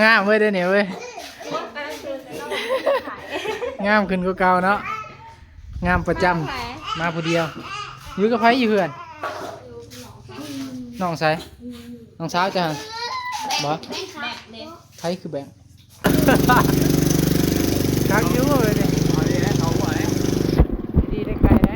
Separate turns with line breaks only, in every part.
งามเว้ยเด้อเนี่ยเว้ยงามขึ้นกว่าเก่าเนาะงามประจำมาผู้เดียวอยู่กับไผอยู่เพื่อนน้องใส่น้องสาวจ้ะบ่ไผคือแบงคักอยู่เลยเนี่ยดีได้ไกลได้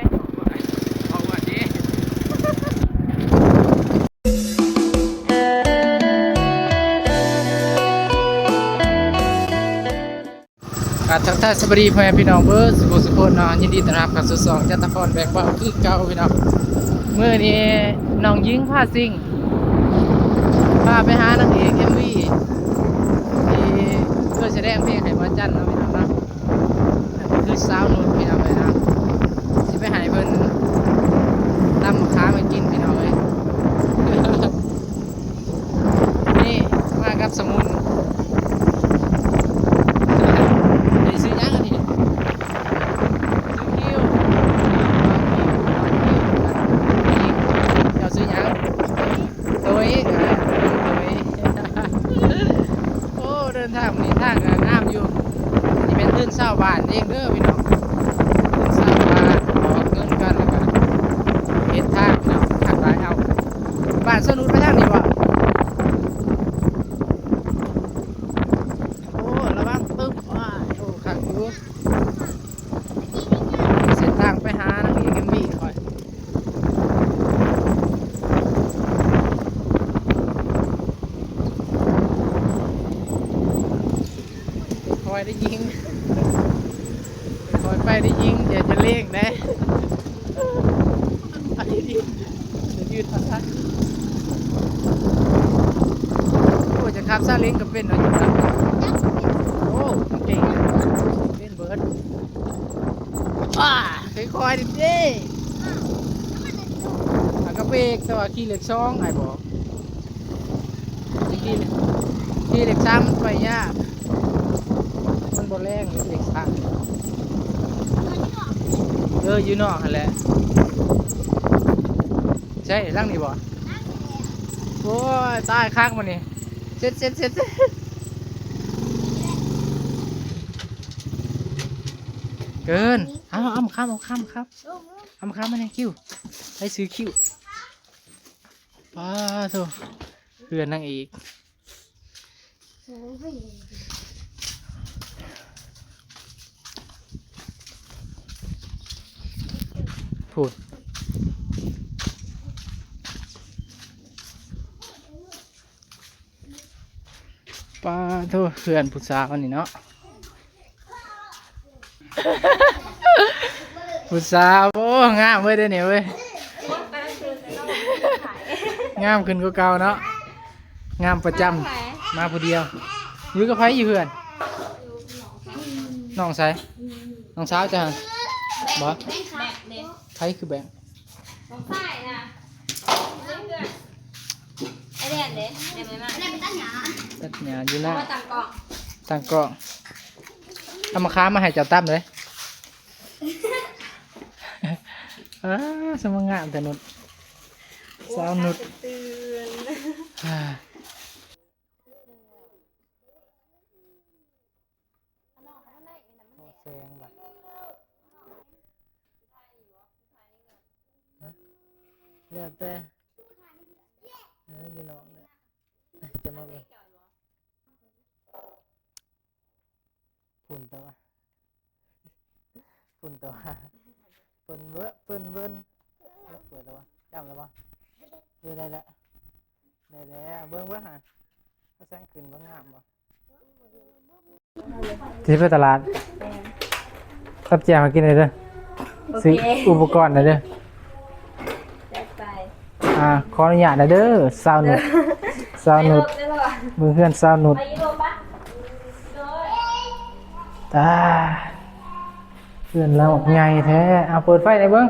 ทักทายสวัสดีพ่อแม่พี่น้องเบอร์สุขเนาะยินดีต้อนรับเข้าสู่ช่องจัตตาพรแบกว่าคือเก่าพี่น้องเมื่อนี้น้องยิงพาซิ่งพาไปหานางเอกMVที่เพื่อแสดงเพลงให้บ่จันเนาะพี่น้องเนาะคือสาวนุ่นพี่น้องเลยนะสิไปให้เพิ่นนำมะขามไปกินพี่น้องเลยนี่มากับสมุนทางนี้ทางงามอยู่นี่เป็นตื่นเช้าบ้านเองเด้อพี่น้องตื่นเช้าบ้านออกเงินกันแล้วก็เฮ็ดทางพี่น้องทางหลายเอาบ้านสนุนไปทางนี้บ่โอ้ระวังตึ๊บว้าโอ้ขังอยู่เส้นทางไปหานางเอกMVค่อยคอยได้ยิงคอยไปได้ยิงอย่าจะเล่งนะอันนี้ดิจะยืดทันโอ้จะขับซาเล้งกับเป็นหน่อยจังโอ้เก่งเป็นเบิร์ดคอยดิเจ้กระเบกแต่ว่าขี่เหล็กช่องไอ้บอกขี่เหล็กซ้ำมันไปยากมันบ่แรงเด็กช่างอยู่นอกนั่นแหละใช่ร่างนี่บ่โอ้ยตายข้างมันนี่เสร็จเกินเอาข้ามครับเอาข้ามมาในคิวให้ซื้อคิวป้าโธ่เพื่อนนางเอกพูดป้าโทษเพื่อนผู้สาวนี่เนาะผู้สาวโอ้งามเว้ยเด้อเนี่ยเว้ยงามขึ้นกว่าเก่าเนาะงามประจำมาผู้เดียวอยู่กับไผอยู่เพื่อนน้องใส่น้องสาวจ้ะบ่ไผคือแบง
ไอเดียนเด้เดี๋ยวไม่มา
ตัดหญ้าอยู่หน้า
ตั้งกล่อง
เอามาค้ามาให้เจ้าตั้มเลยสมงามแต่นุดสาวนุดแซงบัดเลือกแต่อยู่นอกเลยจะมาเลยฝุ่นตัวฝุ่นเบิ้ลเปิดแล้ววะจำแล้ววะได้แล้วเบิ้งฮะเขาแซงขึ้นเบิ้งงามบ่ที่ไปตลาดตับแจมากินเลยเด้อซื้ออุปกรณ์เลยเด้อขออนุญาตนะเด้อสาวนุดมือเพื่อนสาวนุดตาเพื่อนเราไงแท้เอาเปิดไฟได้เบิ้ง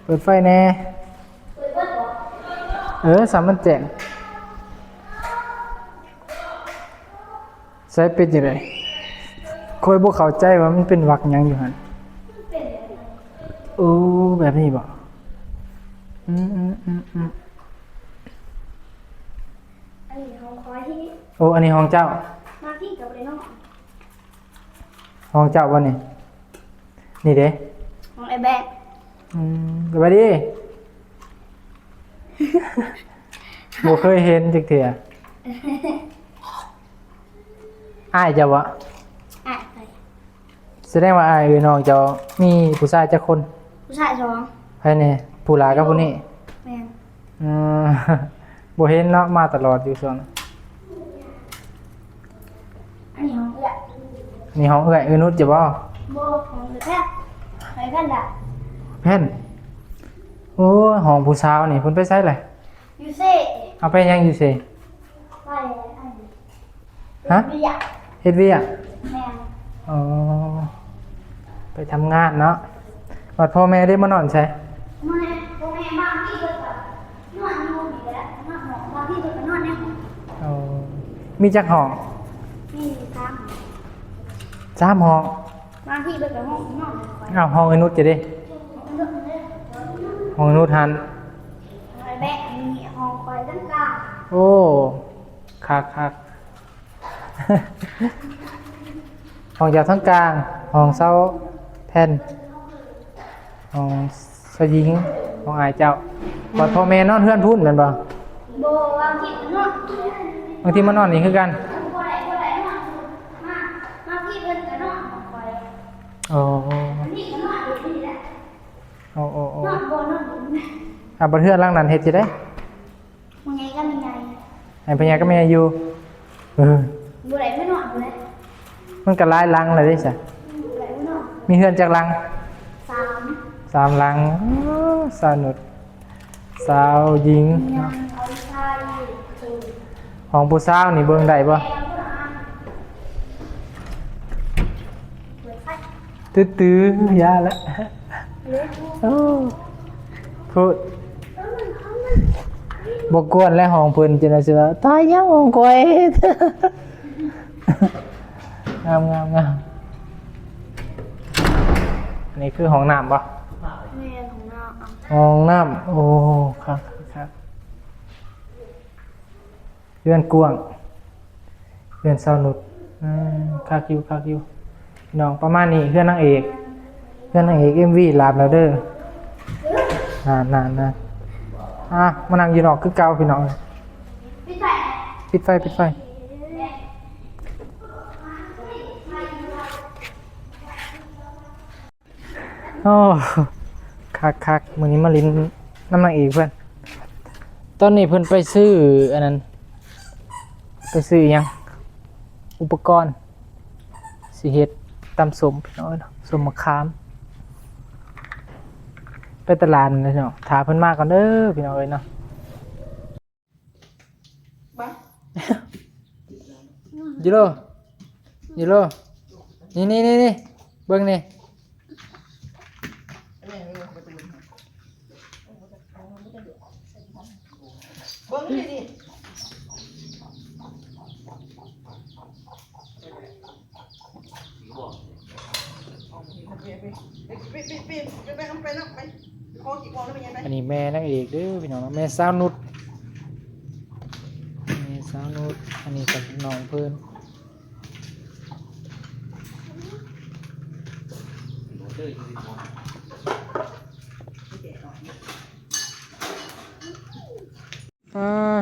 เปิดไฟแน่สามมันแจ้งใช้เป็นยังไงคอยบอกเข้าใจว่ามันเป็นวักยังอยู่หันแบบนี้บ่อันนี้ อ้อันนี้ห้องเจ้า
มาที่กับเลยน้อง
ห้องเจ้าบ่นี่นี่เด้
ของไอ้แบก
สวัสดี บ่เคยเห็นจักเทื่ออ้ายเจ้าวะ
อ่ะไป
แสดงว่าอ้ายน้องเจ้ามีผู้ชายจักคน
ผู้ชายสอง
ภายในผู้หลากับผู้นี้
แม่น
อืม บ่เห็นเนาะมาตลอดอยู่ส่วน
อันนี้ของเอื้อ
นี่ห้องเอื้อยนุชจะบ่
โบของเอื้อแท้ไปกันด่ะ
เพิ่นโอ้ยห้องผู้สาวนี่เพิ่นไปไสแหละ
ยูเซ่
เอาไปยังอยู่ซิ
ไปอันนี้
ฮะ
เบียร์
เฮ็ดเวียก
แม่น
อ๋อไปทำงานเนาะวัดพ่อแม่ได้มานอนใช่
มาโรงแรมบางที่เพิ่นก็นอนอยู่นี่แหละนอนหอบางที่เพิ่นก็นอนในห้อง
อ๋อมีจักห้อง
นี่ตาม
3ห้อง
บางที่เพิ่นก็ห้องนอนคอย
อ้าวห้องอนุชจะดิ
เลือกเลย
ห้องอนุชหัน
ไอ้แบกมีห้องคอยตั้งกลาง
โอ้คักคัก ห้องจากทั้งกลางห้องเซาแผ่นห้องสยิงห้องอายเจ้าวัดพ่อแม่นอนเฮือนพุ่นแม่นบ่
โบวางที่นอน
บางทีมานอนนี่คือกัน
บ่ได้นอนมาที่เพิ่นก็นอนคอย
โอ้
อันนี้ก็นอนอยู่นี่แหละ
โอ้โอ้โอ้
นอนบ่นอนอยู่นี่
อ่ะบ่เทื่อหลังนั้นเฮ็ดสิได้
มันไงก็มีไง
ให้พญาก็แม่อยู่เออ
บ่ได้ไม่นอนบ่ได้
มันก็หลายหลังเลยเด้ซะ
บ่ได้ไม่นอน
มีเฮือนจักหลัง
สาม
3หลังอ้อสาวนุชสาวหญิง
ยังเอาชายคือ
ห้องผู้สาวนี่เบิ่งได้บ่
แม่ก็อ่านเปิดไฟ
ตื้อๆยาละ
เลย
โอ้พูดบกวนและห้องเพิ่นจังได๋สิว่าตายยังห้องก้อย งามงามงามอันนี้คือห้องน้ำบ่
แม่ของเราเอา
ห้องน้ำโอ้ครับครับเรือนกว้างเรือนสาวนุชคักอยู่คักอยู่พี่น้องประมาณนี้เรือนนางเอกเรือนนางเอก MV ลาบแล้วเด้อนานๆนะมานั่งอยู่นอกคือเก่าพี่น้อง
พี่ใส่
ปิดไฟปิดไฟโอ้คักมื้อนี้มาลิ้นน้ำนางเอกเพิ่นตอนนี้เพิ่นไปซื้ออันนั้นไปซื้ออิหยังอุปกรณ์สิเฮ็ดตำส้มพี่น้องเนาะส้มมะขามไปตลาดนั่นแหละเนาะถาเพิ่นมาก่อนเด้อพี่น้องเอ้ยเนาะยูโรยูโรนี่เบิ่งนี่อันนี้แม่นางเอกเด้อพี่น้องเนาะแม่สาวนุชแม่สาวนุชอันนี้กับน้องเพิ่น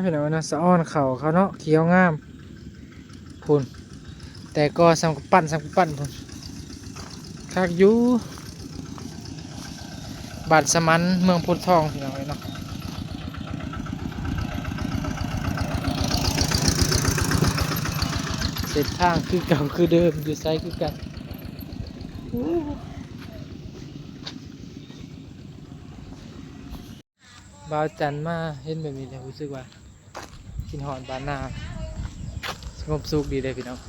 พี่น้องเนาะสะอ้อนเข่าเขาเนาะเขียวงามพุ่นแต่ก็สำกับปั้นพุ่นคักอยู่บาดสมันเมืองพุทธทองพี่น้องเนาะเส้นทางคือเก่าคือเดิมอยู่ไซคือกันบ่าวจันมาเห็นแบบนี้แล้วรู้สึกว่ากินหอนบานนาสงบสุขดีเลยพี่น้อง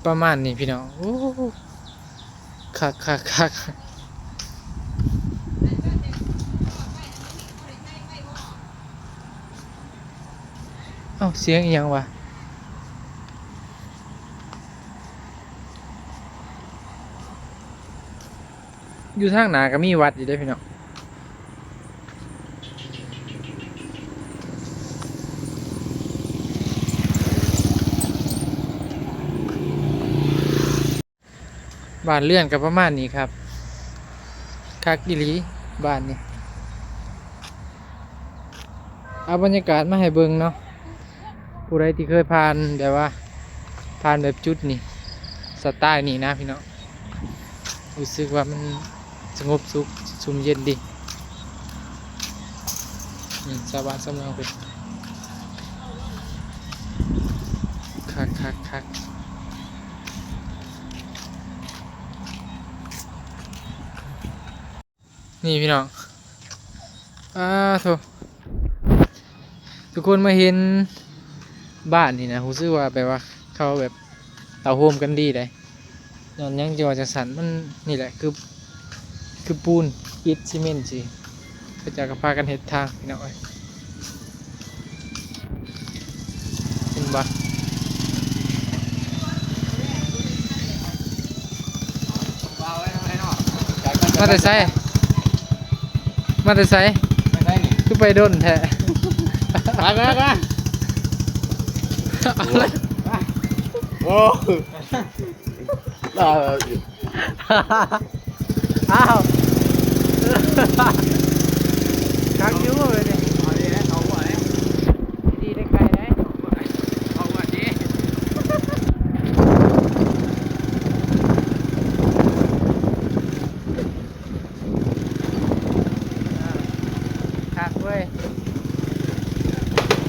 ประมาณนี้พี่น้องโอ้คักเอ้าเสียงอีหยังวะอยู่ทางหนาก็มีวัดอยู่ด้วยพี่น้อง บ้านเลื่อนกับประมาณนี้ครับคักอีหลีบ้านนี้เอาบรรยากาศมาให้เบิ่งเนาะผู้ใดที่เคยผ่านแบบว่าผ่านแบบจุดนี้สไตล์นี้นะพี่น้องรู้สึกว่ามันสงบสุขชุ่มเย็นดีชาวบ้านชาวเมืองเป็นคักนี่พี่น้องโถทุกคนมาเห็นบ้านนี่นะรู้สึกว่าแบบว่าเขาแบบเอาโฮมกันดีเลยนอนยังจะว่าจะสันมันนี่แหละคือปูนอิฐซีเมนต์สิก็จะกระพากันเห็ดทางพี่น้องเอ้ยเห็นปะมาแต่ไซมาแต่ไซ
ไม่ได้นี่
คือไปโดนแท้
ไป
เอาเลย
โอ้เรา
อ้าวคักอยู่เลยเนี่ย
เอาดีนะเอาหัวเลย
ดีได้ไกลได้
เอาหัวดี
คักเว้ย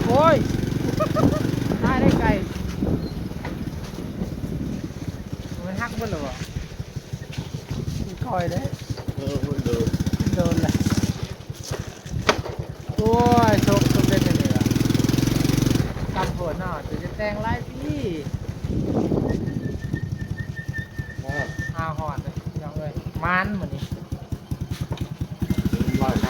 โอ้ยได้ไกลมันหักบ่หรอคอยเลย
มันดู
โดนเลยโอ้ยชกเล่นเลยอ่ะตำหัวหน่อจะแต่งไล่พี่อาหอดเลยยังเลยมันเหมือนนี้
ลอยท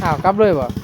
อ้าวกลับเลยบ่
ำ